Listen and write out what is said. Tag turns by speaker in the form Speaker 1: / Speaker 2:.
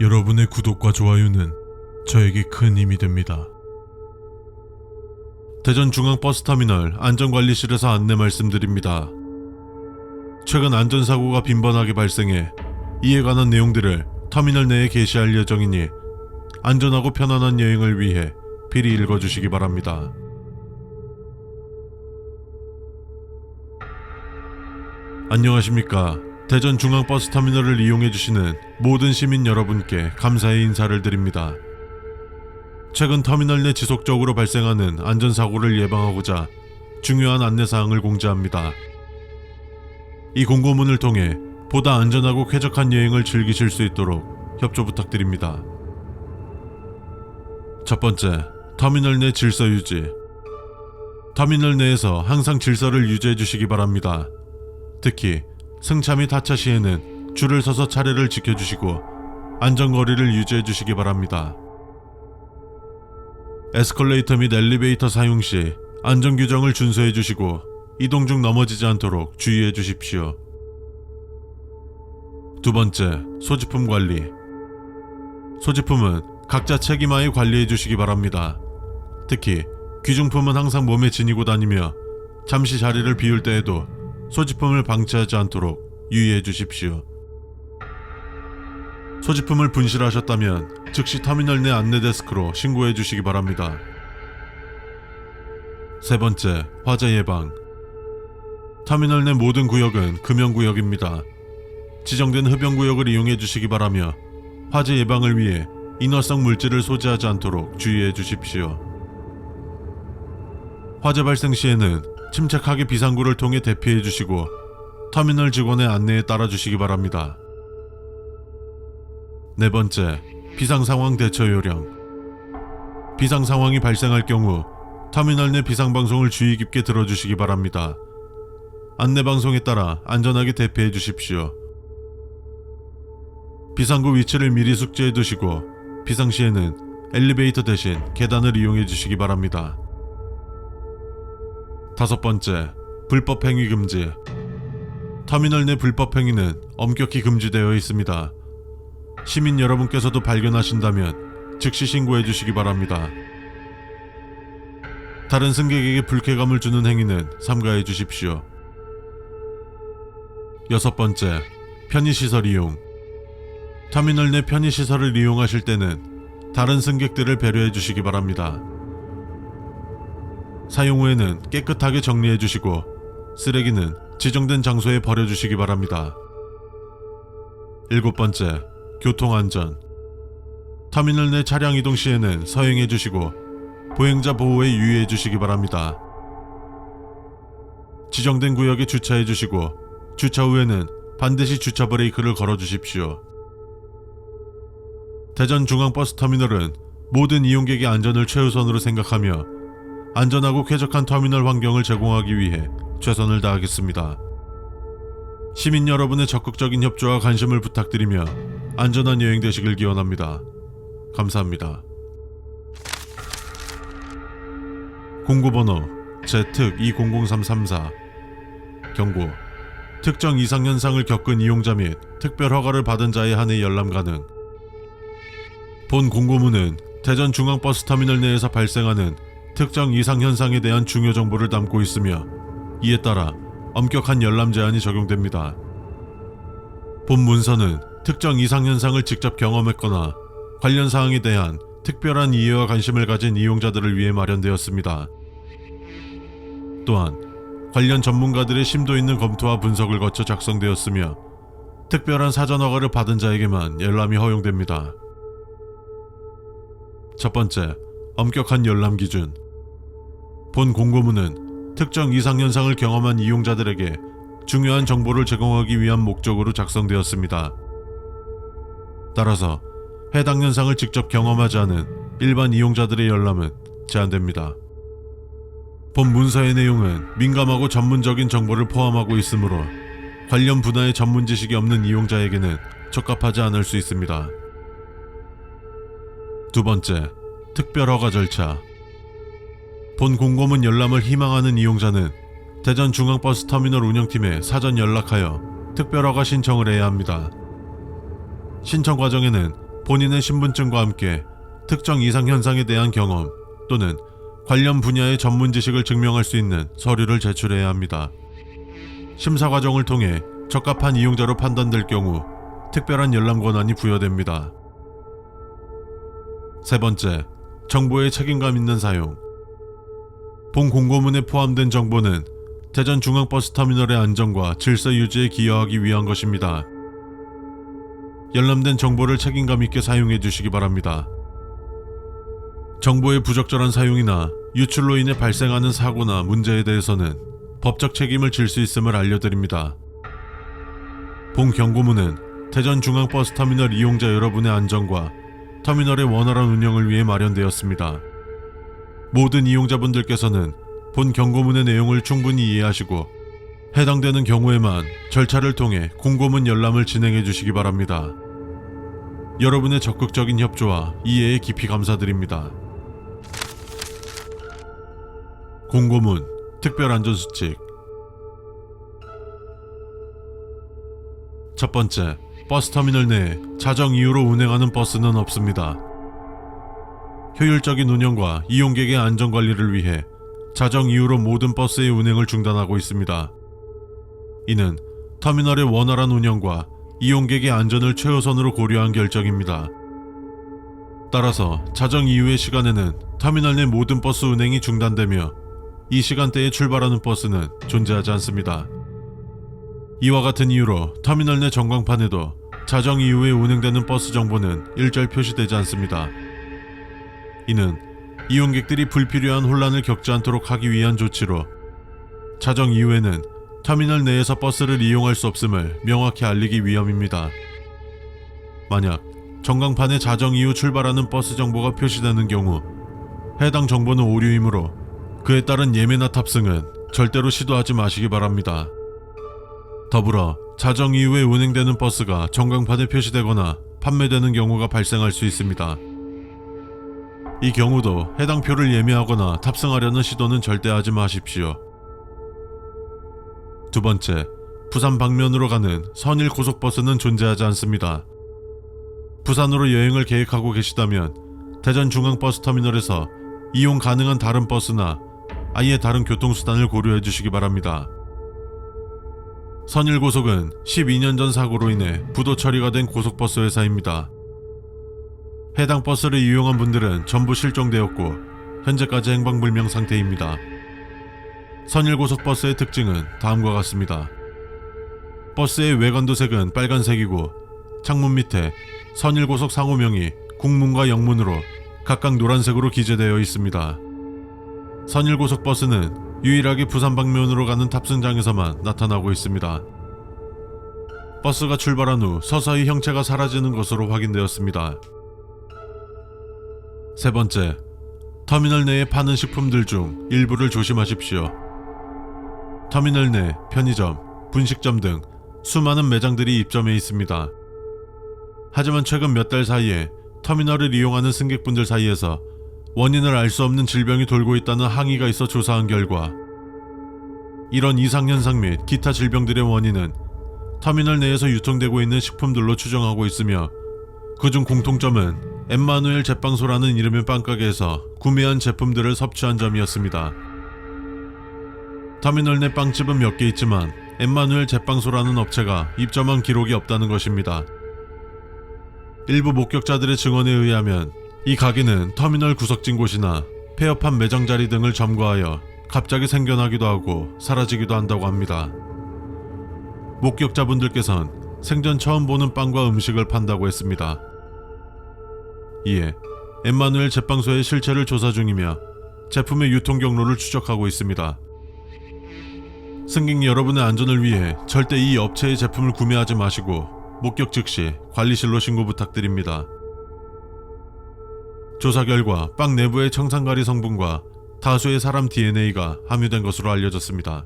Speaker 1: 여러분의 구독과 좋아요는 저에게 큰 힘이 됩니다. 대전중앙버스터미널 안전관리실에서 안내 말씀드립니다. 최근 안전사고가 빈번하게 발생해 이에 관한 내용들을 터미널 내에 게시할 예정이니 안전하고 편안한 여행을 위해 필히 읽어주시기 바랍니다. 안녕하십니까. 대전중앙버스터미널을 이용해주시는 모든 시민 여러분께 감사의 인사를 드립니다. 최근 터미널 내 지속적으로 발생하는 안전사고를 예방하고자 중요한 안내사항을 공지합니다. 이 공고문을 통해 보다 안전하고 쾌적한 여행을 즐기실 수 있도록 협조 부탁드립니다. 첫 번째, 터미널 내 질서 유지. 터미널 내에서 항상 질서를 유지해 주시기 바랍니다. 특히 승차 및 하차 시에는 줄을 서서 차례를 지켜주시고 안전거리를 유지해 주시기 바랍니다. 에스컬레이터 및 엘리베이터 사용 시 안전규정을 준수해 주시고 이동 중 넘어지지 않도록 주의해 주십시오. 두 번째, 소지품 관리. 소지품은 각자 책임하에 관리해 주시기 바랍니다. 특히 귀중품은 항상 몸에 지니고 다니며 잠시 자리를 비울 때에도 소지품을 방치하지 않도록 유의해 주십시오. 소지품을 분실하셨다면 즉시 터미널 내 안내 데스크로 신고해 주시기 바랍니다. 세 번째, 화재 예방. 터미널 내 모든 구역은 금연구역입니다. 지정된 흡연구역을 이용해 주시기 바라며 화재 예방을 위해 인화성 물질을 소지하지 않도록 주의해 주십시오. 화재 발생 시에는 침착하게 비상구를 통해 대피해 주시고 터미널 직원의 안내에 따라 주시기 바랍니다. 네 번째, 비상상황 대처 요령. 비상상황이 발생할 경우 터미널 내 비상방송을 주의 깊게 들어주시기 바랍니다. 안내방송에 따라 안전하게 대피해 주십시오. 비상구 위치를 미리 숙지해 두시고 비상시에는 엘리베이터 대신 계단을 이용해 주시기 바랍니다. 다섯 번째, 불법 행위 금지. 터미널 내 불법 행위는 엄격히 금지되어 있습니다. 시민 여러분께서도 발견하신다면 즉시 신고해 주시기 바랍니다. 다른 승객에게 불쾌감을 주는 행위는 삼가해 주십시오. 여섯 번째, 편의시설 이용. 터미널 내 편의시설을 이용하실 때는 다른 승객들을 배려해 주시기 바랍니다. 사용 후에는 깨끗하게 정리해 주시고 쓰레기는 지정된 장소에 버려주시기 바랍니다. 일곱 번째, 교통안전. 터미널 내 차량 이동 시에는 서행해 주시고 보행자 보호에 유의해 주시기 바랍니다. 지정된 구역에 주차해 주시고 주차 후에는 반드시 주차 브레이크를 걸어 주십시오. 대전중앙버스터미널은 모든 이용객의 안전을 최우선으로 생각하며 안전하고 쾌적한 터미널 환경을 제공하기 위해 최선을 다하겠습니다. 시민 여러분의 적극적인 협조와 관심을 부탁드리며 안전한 여행 되시길 기원합니다. 감사합니다. 공고번호 Z200334. 경고. 특정 이상현상을 겪은 이용자 및 특별 허가를 받은 자에 한해 열람 가능. 본 공고문은 대전중앙버스터미널 내에서 발생하는 특정 이상현상에 대한 중요 정보를 담고 있으며 이에 따라 엄격한 열람 제한이 적용됩니다. 본 문서는 특정 이상현상을 직접 경험했거나 관련 사항에 대한 특별한 이해와 관심을 가진 이용자들을 위해 마련되었습니다. 또한 관련 전문가들의 심도 있는 검토와 분석을 거쳐 작성되었으며 특별한 사전 허가를 받은 자에게만 열람이 허용됩니다. 첫 번째, 엄격한 열람 기준. 본 공고문은 특정 이상현상을 경험한 이용자들에게 중요한 정보를 제공하기 위한 목적으로 작성되었습니다. 따라서 해당 현상을 직접 경험하지 않은 일반 이용자들의 열람은 제한됩니다. 본 문서의 내용은 민감하고 전문적인 정보를 포함하고 있으므로 관련 분야의 전문 지식이 없는 이용자에게는 적합하지 않을 수 있습니다. 두 번째, 특별 허가 절차. 본 공고문 열람을 희망하는 이용자는 대전중앙버스터미널 운영팀에 사전 연락하여 특별 허가 신청을 해야 합니다. 신청 과정에는 본인의 신분증과 함께 특정 이상현상에 대한 경험 또는 관련 분야의 전문 지식을 증명할 수 있는 서류를 제출해야 합니다. 심사 과정을 통해 적합한 이용자로 판단될 경우 특별한 열람 권한이 부여됩니다. 세 번째, 정보의 책임감 있는 사용. 본 공고문에 포함된 정보는 대전중앙버스터미널의 안전과 질서 유지에 기여하기 위한 것입니다. 열람된 정보를 책임감 있게 사용해 주시기 바랍니다. 정보의 부적절한 사용이나 유출로 인해 발생하는 사고나 문제에 대해서는 법적 책임을 질 수 있음을 알려드립니다. 본 경고문은 대전중앙버스터미널 이용자 여러분의 안전과 터미널의 원활한 운영을 위해 마련되었습니다. 모든 이용자분들께서는 본 경고문의 내용을 충분히 이해하시고 해당되는 경우에만 절차를 통해 공고문 열람을 진행해 주시기 바랍니다. 여러분의 적극적인 협조와 이해에 깊이 감사드립니다. 공고문 특별안전수칙. 첫 번째, 버스터미널 내에 자정 이유로 운행하는 버스는 없습니다. 효율적인 운영과 이용객의 안전관리를 위해 자정 이유로 모든 버스의 운행을 중단하고 있습니다. 이는 터미널의 원활한 운영과 이용객의 안전을 최우선으로 고려한 결정입니다. 따라서 자정 이후의 시간에는 터미널 내 모든 버스 운행이 중단되며 이 시간대에 출발하는 버스는 존재하지 않습니다. 이와 같은 이유로 터미널 내 전광판에도 자정 이후에 운행되는 버스 정보는 일절 표시되지 않습니다. 이는 이용객들이 불필요한 혼란을 겪지 않도록 하기 위한 조치로 자정 이후에는 터미널 내에서 버스를 이용할 수 없음을 명확히 알리기 위함입니다. 만약 전광판에 자정 이후 출발하는 버스 정보가 표시되는 경우 해당 정보는 오류이므로 그에 따른 예매나 탑승은 절대로 시도하지 마시기 바랍니다. 더불어 자정 이후에 운행되는 버스가 전광판에 표시되거나 판매되는 경우가 발생할 수 있습니다. 이 경우도 해당 표를 예매하거나 탑승하려는 시도는 절대 하지 마십시오. 두 번째, 부산 방면으로 가는 선일 고속버스는 존재하지 않습니다. 부산으로 여행을 계획하고 계시다면 대전중앙버스터미널에서 이용 가능한 다른 버스나 아예 다른 교통수단을 고려해 주시기 바랍니다. 선일고속은 12년 전 사고로 인해 부도 처리가 된 고속버스 회사입니다. 해당 버스를 이용한 분들은 전부 실종되었고 현재까지 행방불명 상태입니다. 선일고속버스의 특징은 다음과 같습니다. 버스의 외관도색은 빨간색이고 창문 밑에 선일고속 상호명이 국문과 영문으로 각각 노란색으로 기재되어 있습니다. 선일고속버스는 유일하게 부산 방면으로 가는 탑승장에서만 나타나고 있습니다. 버스가 출발한 후 서서히 형체가 사라지는 것으로 확인되었습니다. 세 번째, 터미널 내에 파는 식품들 중 일부를 조심하십시오. 터미널 내 편의점, 분식점 등 수많은 매장들이 입점해 있습니다. 하지만 최근 몇 달 사이에 터미널을 이용하는 승객분들 사이에서 원인을 알 수 없는 질병이 돌고 있다는 항의가 있어 조사한 결과 이런 이상현상 및 기타 질병들의 원인은 터미널 내에서 유통되고 있는 식품들로 추정하고 있으며 그중 공통점은 엠마누엘 제빵소라는 이름의 빵가게에서 구매한 제품들을 섭취한 점이었습니다. 터미널 내 빵집은 몇 개 있지만 엠마누엘 제빵소라는 업체가 입점한 기록이 없다는 것입니다. 일부 목격자들의 증언에 의하면 이 가게는 터미널 구석진 곳이나 폐업한 매장 자리 등을 점거하여 갑자기 생겨나기도 하고 사라지기도 한다고 합니다. 목격자분들께선 생전 처음 보는 빵과 음식을 판다고 했습니다. 이에 엠마누엘 제빵소의 실체를 조사 중이며 제품의 유통 경로를 추적하고 있습니다. 승객 여러분의 안전을 위해 절대 이 업체의 제품을 구매하지 마시고 목격 즉시 관리실로 신고 부탁드립니다. 조사 결과 빵 내부의 청산가리 성분과 다수의 사람 DNA가 함유된 것으로 알려졌습니다.